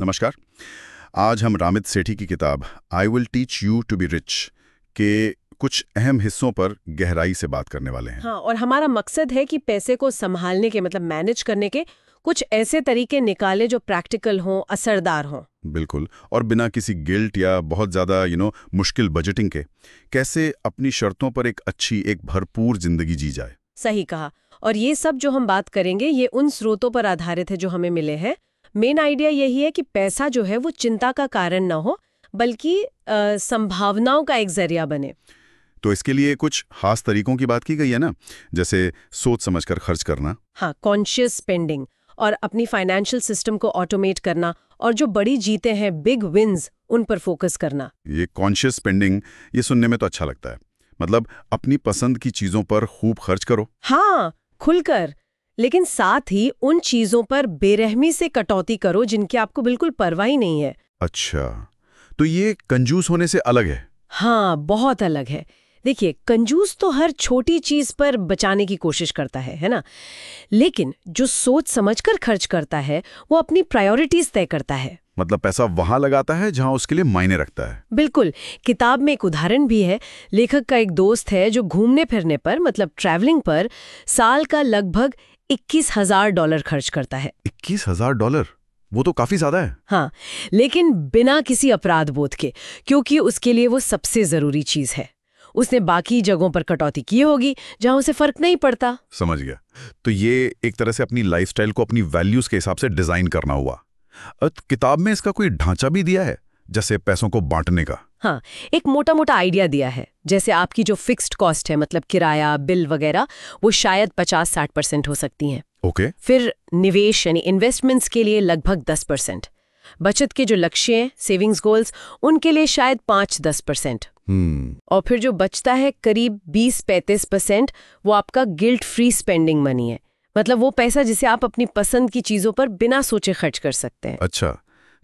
नमस्कार। आज हम रामित सेठी की किताब I will teach you to be rich के कुछ अहम हिस्सों पर गहराई से बात करने वाले हैं। हाँ, और हमारा मकसद है कि पैसे को संभालने के मतलब मैनेज करने के कुछ ऐसे तरीके निकाले जो प्रैक्टिकल हों, असरदार हों। बिल्कुल, और बिना किसी गिल्ट या बहुत ज़्यादा मुश्किल बजटिंग के कैसे अपनी शर्तों पर एक भरपूर जिंदगी जी जाए। सही कहा। और ये सब जो हम बात करेंगे ये उन स्रोतों पर आधारित है जो हमें मिले हैं। मेन आइडिया यही है कि पैसा जो है वो चिंता का कारण ना हो, बल्कि संभावनाओं का एक जरिया बने। तो इसके लिए कुछ खास तरीकों की बात की गई है ना, जैसे सोच समझकर खर्च करना। हाँ, कॉन्शियस स्पेंडिंग और अपनी फाइनेंशियल सिस्टम को ऑटोमेट करना, और जो बड़ी जीतें हैं, बिग विन्स, उन पर फोकस करना। ये कॉन्शियस स्पेंडिंग, ये सुनने में तो अच्छा लगता है। मतलब अपनी पसंद की चीज़ों पर खूब खर्च करो। हाँ, खुलकर, लेकिन साथ ही उन चीजों पर बेरहमी से कटौती करो जिनकी आपको बिल्कुल परवाह ही नहीं है। अच्छा, तो ये कंजूस होने से अलग है। हाँ, बहुत अलग है। देखिए, कंजूस तो हर छोटी चीज पर बचाने की कोशिश करता है ना? लेकिन जो सोच समझकर खर्च करता है वो अपनी प्रायोरिटीज तय करता है। मतलब पैसा वहां लगाता है जहां उसके लिए मायने रखता है। बिल्कुल। किताब में एक उदाहरण भी है। लेखक का एक दोस्त है जो घूमने फिरने पर मतलब ट्रैवलिंग पर साल का लगभग $21,000 खर्च करता है। $21,000? वो तो काफी ज्यादा है। हाँ, लेकिन बिना किसी अपराध बोध के, क्योंकि उसके लिए वो सबसे जरूरी चीज है। उसने बाकी जगहों पर कटौती की होगी जहां उसे फर्क नहीं पड़ता। समझ गया। तो ये एक तरह से अपनी लाइफस्टाइल को अपनी वैल्यूज के हिसाब से डिजाइन करना हुआ। किताब में इसका कोई ढांचा भी दिया है, जैसे पैसों को बांटने का? हाँ, एक मोटा मोटा आइडिया दिया है। जैसे आपकी जो फिक्स्ड कॉस्ट है, मतलब किराया, बिल वगैरह, वो शायद 50-60% हो सकती हैं। ओके। फिर निवेश यानी इन्वेस्टमेंट्स के लिए लगभग 10%। बचत के जो लक्ष्य हैं, सेविंग्स गोल्स, उनके लिए शायद 5-10%। और फिर जो बचता है करीब 20-35%, वो आपका गिल्ट फ्री स्पेंडिंग मनी है। मतलब वो पैसा जिसे आप अपनी पसंद की चीजों पर बिना सोचे खर्च कर सकते हैं। अच्छा,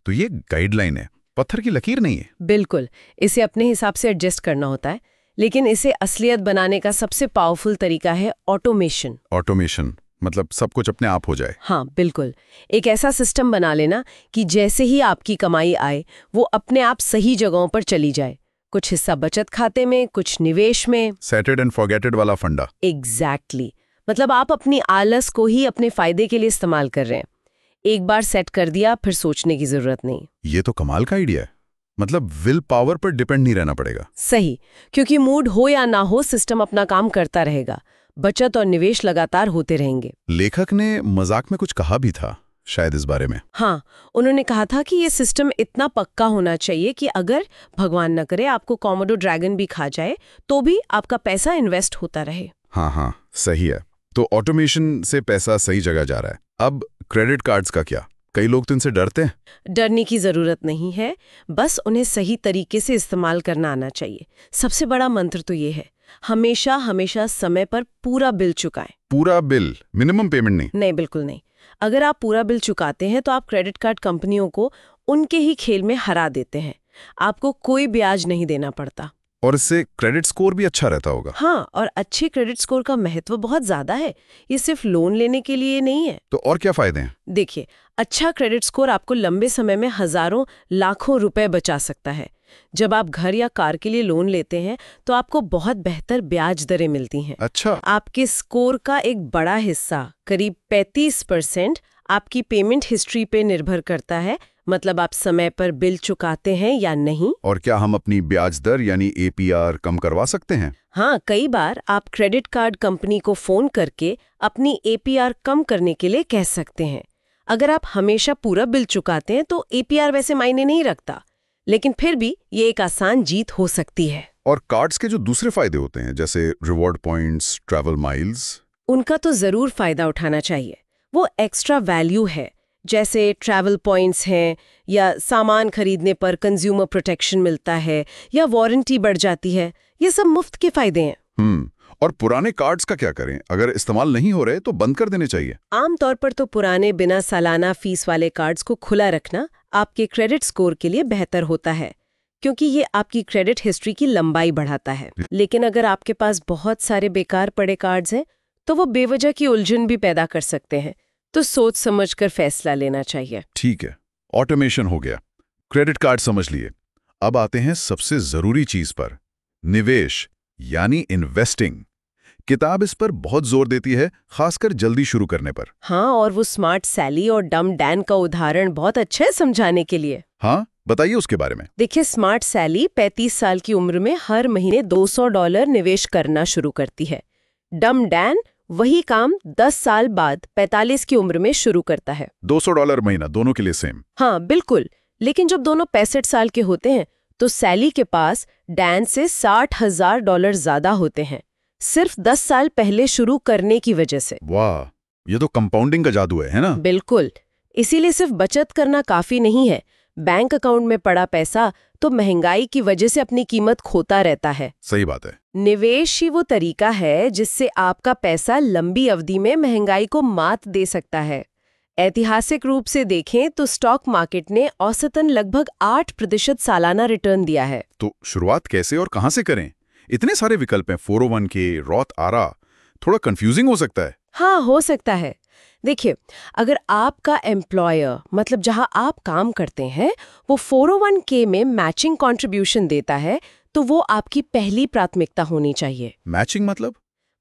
तो ये गाइडलाइन है, पत्थर की लकीर नहीं है। बिल्कुल, इसे अपने हिसाब से एडजस्ट करना होता है, लेकिन इसे असलियत बनाने का सबसे पावरफुल तरीका है ऑटोमेशन। ऑटोमेशन मतलब सब कुछ अपने आप हो जाए। हाँ, बिल्कुल। एक ऐसा सिस्टम बना लेना कि जैसे ही आपकी कमाई आए वो अपने आप सही जगहों पर चली जाए। कुछ हिस्सा बचत खाते में, कुछ निवेश में। सेटेड एंड फॉरगेटेड वाला फंडा। एग्जैक्टली। मतलब आप अपनी आलस को ही अपने फायदे के लिए इस्तेमाल कर रहे हैं। एक बार सेट कर दिया, फिर सोचने की जरूरत नहीं। ये तो कमाल का आइडिया है। मतलब विल पावर पर डिपेंड नहीं रहना पड़ेगा। सही, क्योंकि मूड हो या ना हो, सिस्टम अपना काम करता रहेगा। बचत और निवेश लगातार होते रहेंगे। लेखक ने मजाक में कुछ कहा भी था शायद इस बारे में। हाँ, उन्होंने कहा था कि ये सिस्टम इतना पक्का होना चाहिए कि अगर भगवान न करे आपको कोमोडो ड्रैगन भी खा जाए तो भी आपका पैसा इन्वेस्ट होता रहे। हाँ, सही है। तो ऑटोमेशन से पैसा सही जगह जा रहा है। अब क्रेडिट कार्ड्स का क्या? कई लोग तो इनसे डरते हैं। डरने की जरूरत नहीं है, बस उन्हें सही तरीके से इस्तेमाल करना आना चाहिए। सबसे बड़ा मंत्र तो ये है, हमेशा समय पर पूरा बिल चुकाएं। पूरा बिल? मिनिमम पेमेंट नहीं? नहीं, बिल्कुल नहीं। अगर आप पूरा बिल चुकाते हैं तो आप क्रेडिट कार्ड कंपनियों को उनके ही खेल में हरा देते हैं। आपको कोई ब्याज नहीं देना पड़ता। और इससे क्रेडिट स्कोर भी अच्छा रहता होगा। हाँ, और अच्छे क्रेडिट स्कोर का महत्व बहुत ज्यादा है। ये सिर्फ लोन लेने के लिए नहीं है। तो और क्या फायदे हैं? देखिए, अच्छा क्रेडिट स्कोर आपको लंबे समय में हजारों लाखों रुपए बचा सकता है। जब आप घर या कार के लिए लोन लेते हैं तो आपको बहुत बेहतर ब्याज दरें मिलती हैं। अच्छा। आपके स्कोर का एक बड़ा हिस्सा, करीब 35%, आपकी पेमेंट हिस्ट्री पे निर्भर करता है। मतलब आप समय पर बिल चुकाते हैं या नहीं। और क्या हम अपनी ब्याज दर यानी APR कम करवा सकते हैं? हाँ, कई बार आप क्रेडिट कार्ड कंपनी को फोन करके अपनी APR कम करने के लिए कह सकते हैं। अगर आप हमेशा पूरा बिल चुकाते हैं तो APR वैसे मायने नहीं रखता, लेकिन फिर भी ये एक आसान जीत हो सकती है। और कार्ड्स के जो दूसरे फायदे होते हैं, जैसे रिवॉर्ड पॉइंट्स, ट्रैवल माइल्स, उनका तो जरूर फायदा उठाना चाहिए। वो एक्स्ट्रा वैल्यू है, जैसे ट्रैवल पॉइंट्स हैं, या सामान खरीदने पर कंज्यूमर प्रोटेक्शन मिलता है, या वारंटी बढ़ जाती है। ये सब मुफ्त के फायदे हैं। और पुराने कार्ड्स का क्या करें? अगर इस्तेमाल नहीं हो रहे तो बंद कर देने चाहिए? आमतौर पर तो पुराने बिना सालाना फीस वाले कार्ड्स को खुला रखना आपके क्रेडिट स्कोर के लिए बेहतर होता है, क्योंकि ये आपकी क्रेडिट हिस्ट्री की लंबाई बढ़ाता है। लेकिन अगर आपके पास बहुत सारे बेकार पड़े कार्ड्स हैं तो वो बेवजह की उलझन भी पैदा कर सकते हैं। तो सोच समझकर फैसला लेना चाहिए। ठीक है, ऑटोमेशन हो गया, क्रेडिट कार्ड समझ लिए। अब आते हैं सबसे जरूरी चीज पर, निवेश यानी इन्वेस्टिंग। किताब इस पर बहुत जोर देती है, खासकर जल्दी शुरू करने पर। हाँ, और वो स्मार्ट सैली और डम डैन का उदाहरण बहुत अच्छा है समझाने के लिए। हाँ, बताइए उसके बारे में। देखिए, स्मार्ट सैली 35 साल की उम्र में हर महीने $200 निवेश करना शुरू करती है। डम डैन वही काम 10 साल बाद 45 की उम्र में शुरू करता है। $200 महीना, दोनों के लिए सेम? हाँ बिल्कुल, लेकिन जब दोनों 65 साल के होते हैं तो सैली के पास डैन से $60,000 ज्यादा होते हैं, सिर्फ 10 साल पहले शुरू करने की वजह से। वाह, ये तो कंपाउंडिंग का जादू है ना? बिल्कुल, इसीलिए सिर्फ बचत करना काफी नहीं है। बैंक अकाउंट में पड़ा पैसा तो महंगाई की वजह से अपनी कीमत खोता रहता है। सही बात है। निवेश ही वो तरीका है जिससे आपका पैसा लंबी अवधि में महंगाई को मात दे सकता है। ऐतिहासिक रूप से देखें तो स्टॉक मार्केट ने औसतन लगभग 8% सालाना रिटर्न दिया है। तो शुरुआत कैसे और कहां से करें? इतने सारे विकल्प हैं, 401k, रॉथ आरा, थोड़ा कंफ्यूजिंग हो सकता है। हाँ, हो सकता है। देखिए, अगर आपका एम्प्लॉयर, मतलब जहां आप काम करते हैं, वो 401k में मैचिंग कंट्रीब्यूशन देता है तो वो आपकी पहली प्राथमिकता होनी चाहिए। मैचिंग मतलब?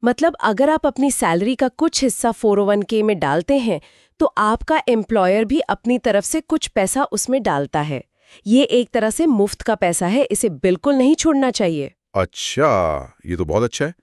मतलब अगर आप अपनी सैलरी का कुछ हिस्सा 401k में डालते हैं तो आपका एम्प्लॉयर भी अपनी तरफ से कुछ पैसा उसमें डालता है। ये एक तरह से मुफ्त का पैसा है, इसे बिल्कुल नहीं छोड़ना चाहिए। अच्छा, ये तो बहुत अच्छा है।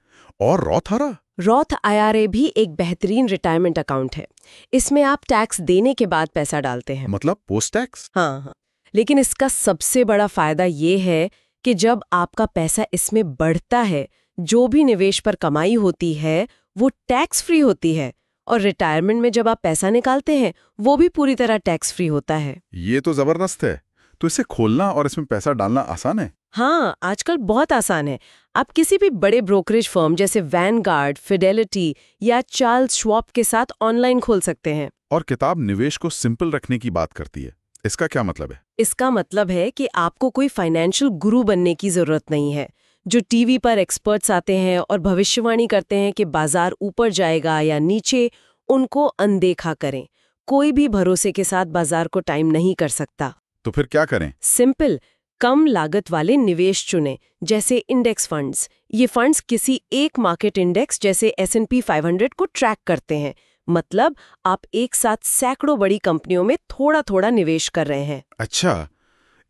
और रॉथ आरा? रॉथ IRA भी एक बेहतरीन रिटायरमेंट अकाउंट है। इसमें आप टैक्स देने के बाद पैसा डालते हैं। मतलब पोस्ट टैक्स? हाँ, लेकिन इसका सबसे बड़ा फायदा ये है कि जब आपका पैसा इसमें बढ़ता है, जो भी निवेश पर कमाई होती है वो टैक्स फ्री होती है, और रिटायरमेंट में जब आप पैसा निकालते हैं वो भी पूरी तरह टैक्स फ्री होता है। ये तो जबरदस्त है। तो इसे खोलना और इसमें पैसा डालना आसान है? हाँ, आजकल बहुत आसान है। आप किसी भी बड़े ब्रोकरेज फर्म जैसे वैनगार्ड, फिडेलिटी या चार्ल्स श्वाब के साथ ऑनलाइन खोल सकते हैं। और किताब निवेश को सिंपल रखने की बात करती है, इसका क्या मतलब है? इसका मतलब है कि आपको कोई फाइनेंशियल गुरु बनने की जरूरत नहीं है। जो टीवी पर एक्सपर्ट्स आते हैं और भविष्यवाणी करते हैं कि बाजार ऊपर जाएगा या नीचे, उनको अनदेखा करें। कोई भी भरोसे के साथ बाजार को टाइम नहीं कर सकता। तो फिर क्या करें? सिंपल, कम लागत वाले निवेश चुनें, जैसे इंडेक्स फंड्स। ये फंड्स किसी एक मार्केट इंडेक्स जैसे S&P 500 को ट्रैक करते हैं। मतलब आप एक साथ सैकड़ों बड़ी कंपनियों में थोड़ा थोड़ा निवेश कर रहे हैं। अच्छा,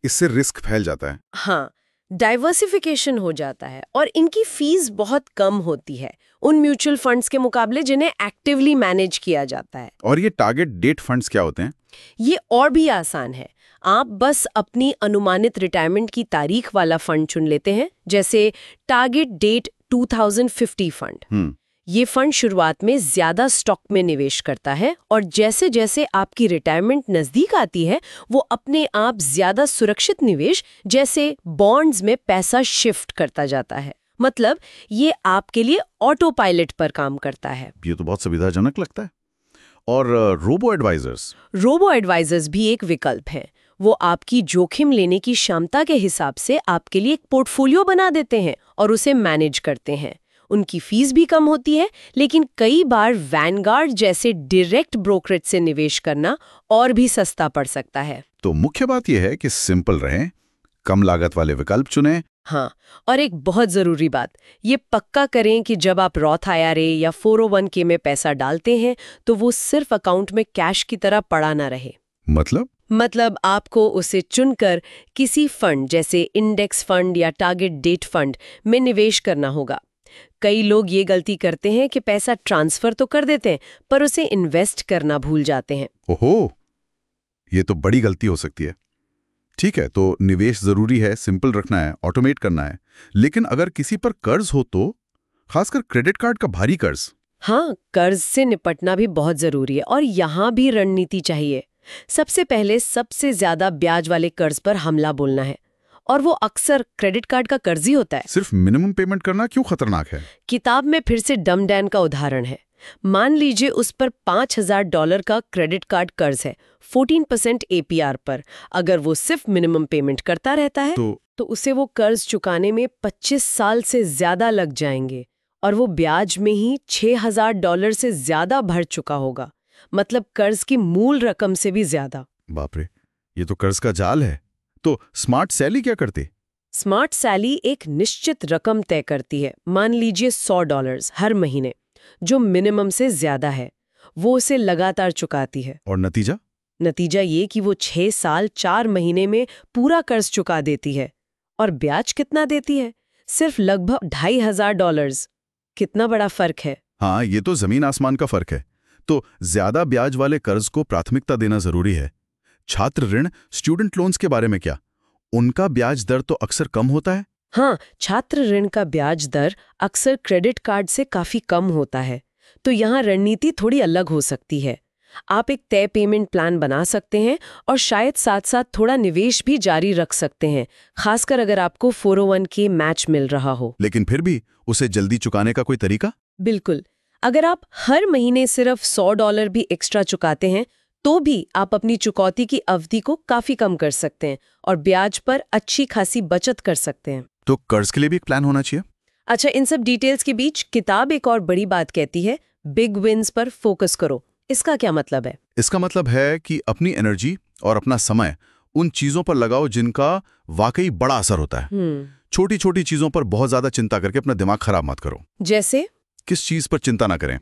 इससे रिस्क फैल जाता है। हाँ, डाइवर्सिफिकेशन हो जाता है और इनकी फीस बहुत कम होती है उन म्यूचुअल फंड्स के मुकाबले जिन्हें एक्टिवली मैनेज किया जाता है। और ये टारगेट डेट फंड्स क्या होते हैं? ये और भी आसान है। आप बस अपनी अनुमानित रिटायरमेंट की तारीख वाला फंड चुन लेते हैं, जैसे टारगेट डेट 2050 फंड। ये फंड शुरुआत में ज्यादा स्टॉक में निवेश करता है और जैसे जैसे आपकी रिटायरमेंट नजदीक आती है वो अपने आप ज्यादा सुरक्षित निवेश जैसे बॉन्ड्स में पैसा शिफ्ट करता जाता है। मतलब ये आपके लिए ऑटो पायलट पर काम करता है। ये तो बहुत सुविधाजनक लगता है। और रोबो एडवाइजर्स? रोबो एडवाइजर्स भी एक विकल्प है। वो आपकी जोखिम लेने की क्षमता के हिसाब से आपके लिए एक पोर्टफोलियो बना देते हैं और उसे मैनेज करते हैं। उनकी फीस भी कम होती है, लेकिन कई बार वैनगार्ड जैसे डायरेक्ट ब्रोकरेज से निवेश करना और भी सस्ता पड़ सकता है। तो मुख्य बात यह है कि सिंपल रहें, कम लागत वाले विकल्प चुनें। हाँ, और एक बहुत जरूरी बात, ये पक्का करें कि जब आप रॉथ IRA या 401k में पैसा डालते हैं तो वो सिर्फ अकाउंट में कैश की तरह पड़ा ना रहे। मतलब आपको उसे चुनकर किसी फंड जैसे इंडेक्स फंड या टारगेट डेट फंड में निवेश करना होगा। कई लोग ये गलती करते हैं कि पैसा ट्रांसफर तो कर देते हैं पर उसे इन्वेस्ट करना भूल जाते हैं। ओहो, ये तो बड़ी गलती हो सकती है। ठीक है, तो निवेश जरूरी है, सिंपल रखना है, ऑटोमेट करना है। लेकिन अगर किसी पर कर्ज हो तो, खासकर क्रेडिट कार्ड का भारी कर्ज? हाँ, कर्ज से निपटना भी बहुत जरूरी है और यहाँ भी रणनीति चाहिए। सबसे पहले सबसे ज्यादा ब्याज वाले कर्ज पर हमला बोलना है, और वो अक्सर क्रेडिट कार्ड का कर्ज ही होता है। सिर्फ मिनिमम पेमेंट करना क्यों खतरनाक है? किताब में फिर से डम डैन का उदाहरण है। मान लीजिए उस पर $5,000 का क्रेडिट कार्ड कर्ज है, 14% APR पर। अगर वो सिर्फ मिनिमम पेमेंट करता रहता है तो उसे वो कर्ज चुकाने में 25 साल से ज्यादा लग जाएंगे। और वो ब्याज में ही $6,000 से ज्यादा भर चुका होगा, मतलब कर्ज की मूल रकम से भी ज्यादा। बाप रे, ये तो कर्ज का जाल है। तो स्मार्ट सैली क्या करती? स्मार्ट सैली एक निश्चित रकम तय करती है, मान लीजिए $100 हर महीने, जो मिनिमम से ज्यादा है। वो उसे लगातार चुकाती है। और नतीजा? नतीजा ये कि वो 6 साल 4 महीने में पूरा कर्ज चुका देती है। और ब्याज कितना देती है? सिर्फ लगभग $2,500। कितना बड़ा फर्क है। हाँ, ये तो जमीन आसमान का फर्क है। तो ज्यादा ब्याज वाले कर्ज को प्राथमिकता देना जरूरी है। छात्र ऋण, स्टूडेंट लोन्स के बारे में क्या? उनका ब्याज दर तो अक्सर कम होता है। हाँ, छात्र ऋण का ब्याज दर अक्सर क्रेडिट कार्ड से काफी कम होता है। तो यहाँ रणनीति थोड़ी अलग हो सकती है। आप एक तय पेमेंट प्लान बना सकते हैं और शायद साथ साथ थोड़ा निवेश भी जारी रख सकते हैं, खासकर अगर आपको 401k मैच मिल रहा हो। लेकिन फिर भी उसे जल्दी चुकाने का कोई तरीका? बिल्कुल। अगर आप हर महीने सिर्फ $100 भी एक्स्ट्रा चुकाते हैं, तो भी आप अपनी चुकौती की अवधि को काफी कम कर सकते हैं और ब्याज पर अच्छी खासी बचत कर सकते हैं। तो कर्ज के लिए भी एक प्लान होना चाहिए। अच्छा, इन सब डिटेल्स के बीच किताब एक और बड़ी बात कहती है, बिग विन्स पर फोकस करो। इसका क्या मतलब है? इसका मतलब है कि अपनी एनर्जी और अपना समय उन चीजों पर लगाओ जिनका वाकई बड़ा असर होता है। छोटी छोटी चीजों पर बहुत ज्यादा चिंता करके अपना दिमाग खराब मत करो। जैसे? किस चीज पर चिंता ना करें?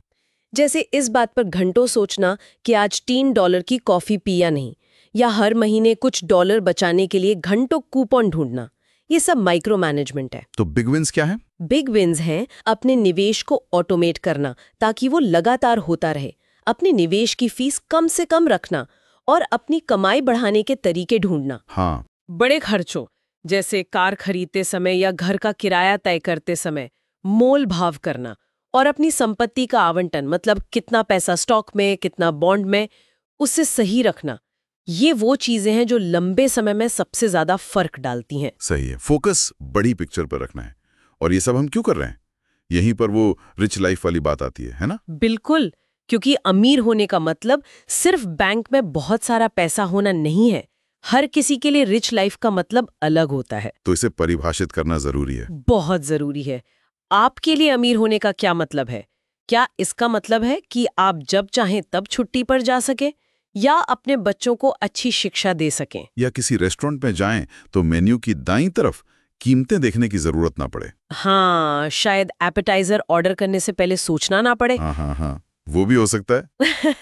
जैसे इस बात पर घंटों सोचना कि आज $3 की कॉफी पी या नहीं, या हर महीने कुछ डॉलर बचाने के लिए घंटों कूपन ढूंढना। ये सब माइक्रो मैनेजमेंट है। तो बिग विन्स क्या है? बिग विन्स हैं अपने निवेश को ऑटोमेट करना ताकि वो लगातार होता रहे, अपने निवेश की फीस कम से कम रखना और अपनी कमाई बढ़ाने के तरीके ढूंढना। हाँ, बड़े खर्चों जैसे कार खरीदते समय या घर का किराया तय करते समय मोल भाव करना और अपनी संपत्ति का आवंटन, मतलब कितना पैसा स्टॉक में, कितना बॉन्ड में, उससे सही रखना। ये वो चीजें हैं जो लंबे समय में सबसे ज्यादा फर्क डालती हैं। सही है। फोकस बड़ी पिक्चर पर रखना है। और ये सब हम क्यों कर रहे हैं? यहीं पर वो रिच लाइफ वाली बात आती है ना? बिल्कुल, क्योंकि अमीर होने का मतलब सिर्फ बैंक में बहुत सारा पैसा होना नहीं है। हर किसी के लिए रिच लाइफ का मतलब अलग होता है। तो इसे परिभाषित करना जरूरी है। बहुत जरूरी है। आपके लिए अमीर होने का क्या मतलब है? क्या इसका मतलब है कि आप जब चाहें तब छुट्टी पर जा सके, या अपने बच्चों को अच्छी शिक्षा दे सकें? या किसी रेस्टोरेंट में जाएं तो मेन्यू की दाईं तरफ कीमतें देखने की जरूरत ना पड़े। हाँ, शायद एपेटाइजर ऑर्डर करने से पहले सोचना ना पड़े। हाँ, वो भी हो सकता है।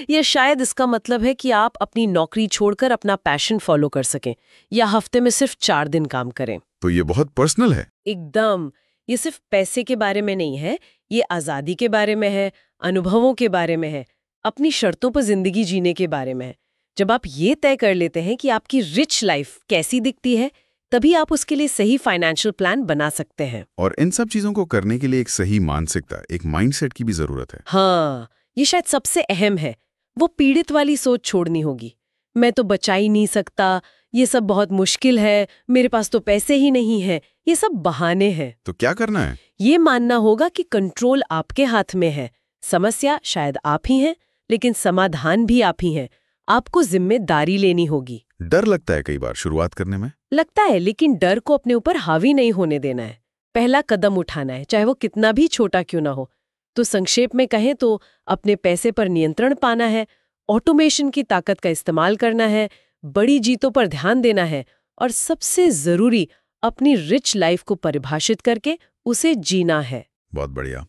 या शायद इसका मतलब है कि आप अपनी नौकरी छोड़कर अपना पैशन फॉलो कर सकें, या हफ्ते में सिर्फ 4 दिन काम करें। तो ये बहुत पर्सनल है। एकदम। ये सिर्फ पैसे के बारे में नहीं है, ये आज़ादी के बारे में है, अनुभवों के बारे में है, अपनी शर्तों पर जिंदगी जीने के बारे में है। जब आप ये तय कर लेते हैं कि आपकी रिच लाइफ कैसी दिखती है, तभी आप उसके लिए सही फाइनेंशियल प्लान बना सकते हैं। और इन सब चीजों को करने के लिए एक सही मानसिकता, एक माइंडसेट की भी जरूरत है। हाँ, ये शायद सबसे अहम है। वो पीड़ित वाली सोच छोड़नी होगी। मैं तो बचा ही नहीं सकता, ये सब बहुत मुश्किल है, मेरे पास तो पैसे ही नहीं है, ये सब बहाने हैं। तो क्या करना है? ये मानना होगा कि कंट्रोल आपके हाथ में है। समस्या शायद आप ही हैं, लेकिन समाधान भी आप ही हैं। आपको जिम्मेदारी लेनी होगी। डर लगता है कई बार शुरुआत करने में। लगता है, लेकिन डर को अपने ऊपर हावी नहीं होने देना है। पहला कदम उठाना है, चाहे वो कितना भी छोटा क्यों ना हो। तो संक्षेप में कहें तो अपने पैसे पर नियंत्रण पाना है, ऑटोमेशन की ताकत का इस्तेमाल करना है, बड़ी जीतों पर ध्यान देना है, और सबसे जरूरी अपनी रिच लाइफ को परिभाषित करके उसे जीना है। बहुत बढ़िया।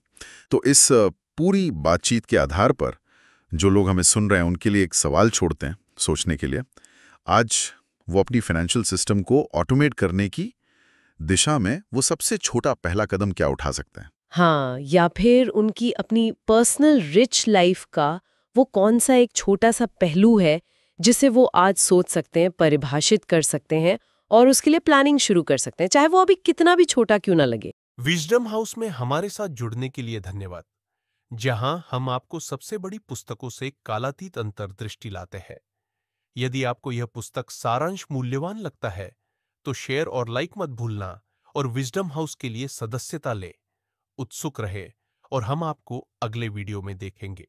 तो इस पूरी बातचीत के आधार पर जो लोग हमें सुन रहे हैं उनके लिए एक सवाल छोड़ते हैं सोचने के लिए। आज वो अपनी फाइनेंशियल सिस्टम को ऑटोमेट करने की दिशा में वो सबसे छोटा पहला कदम क्या उठा सकते हैं? हाँ, या फिर उनकी अपनी पर्सनल रिच लाइफ का वो कौन सा एक छोटा सा पहलू है जिसे वो आज सोच सकते हैं, परिभाषित कर सकते हैं और उसके लिए प्लानिंग शुरू कर सकते हैं, चाहे वो अभी कितना भी छोटा क्यों ना लगे। विजडम हाउस में हमारे साथ जुड़ने के लिए धन्यवाद, जहां हम आपको सबसे बड़ी पुस्तकों से कालातीत अंतर्दृष्टि लाते हैं। यदि आपको यह पुस्तक सारांश मूल्यवान लगता है तो शेयर और लाइक मत भूलना, और विजडम हाउस के लिए सदस्यता ले। उत्सुक रहे और हम आपको अगले वीडियो में देखेंगे।